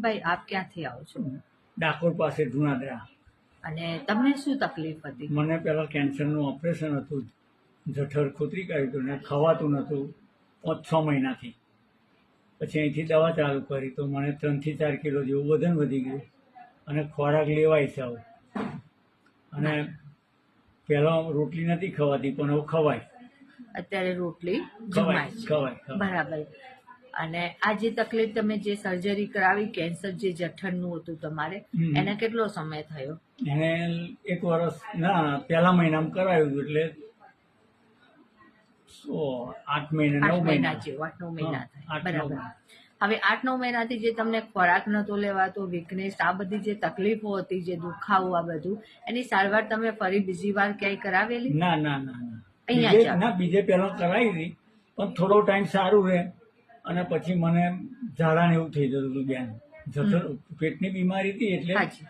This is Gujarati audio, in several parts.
ભાઈ આપ ક્યાંથી આવો છો ડાકોર પાસે ધુણાદરા. અને તમને શું તકલીફ હતી? મને પહેલાં કેન્સરનું ઓપરેશન હતું, જઠર ખોતરી કાઢ્યું હતું ને ખવાતું નહોતું 5-6 મહિનાથી. પછી અહીંથી દવા ચાલુ કરી તો મને 3 થી 4 કિલો જેવું વજન વધી ગયું અને ખોરાક લેવાય છે હવે. અને પહેલાં રોટલી નથી ખવાતી પણ હવે ખવાય. અત્યારે રોટલી ખવાય જમાય છે. ખવાય. બરાબર. અને આ જે તકલીફ તમે જે સર્જરી કરાવી, કેન્સર જે જઠરનું હતું તમારે, હમ. એને કેટલો સમય થયો? એને 1 વર્ષ ના પહેલા મહિનામાં કરાવ્યું હતું એટલે 8 મહિના 9 મહિના જેવું, 8-9 મહિના હા, થાય. 8-9 બરાબર. મહિના. હવે 8-9 મહિનાથી જે તમને ખોરાક નતો લેવાતો, વીકનેસ, આ બધી જે તકલીફો હતી, જે દુખાવો, આ બધું, એની સારવાર તમે ફરી બીજી વાર ક્યાંય કરાવેલી? ના ના ના ના અહીંયા જ આવો. બીજે પહેલા કરાવી હતી પણ થોડો ટાઈમ સારું રહે અને પછી મને ઝાડા ને એવું થઈ જતું હતું બેન. જઠર પેટની બીમારી હતી એટલે હાજી.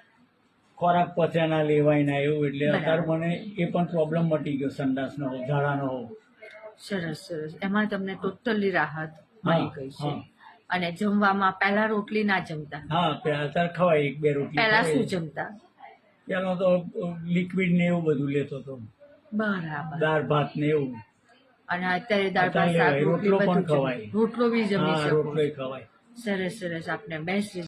ખોરાક પચે ના લેવાય ના એવું એટલે બરાબર. અત્યારે મને એ પણ પ્રોબ્લેમ મટી ગયો, સંડાસનો હો, ઝાડાનો હો. સરસ સરસ. એમાં તમને ટોટલી રાહત મળી ગઈ છે. હા. અને જમવામાં પહેલા રોટલી ના જમતા? હા અત્યારે ખવાય 1-2 રોટલી પહેલા શું ખવાય. જમતા? પેલા તો લિક્વિડ ને એવું બધું લેતો હતો, બરાબર. દાળ ભાત ને એવું. અને અત્યારે દાળ ભાત, અત્યારે શાક, રોટલી રોટલો પણ બધું ખવાય. જમે. રોટલો બી જમી હા શકો. રોટલોય ખવાય. સરસ સરસ. આપને બેસ્ટ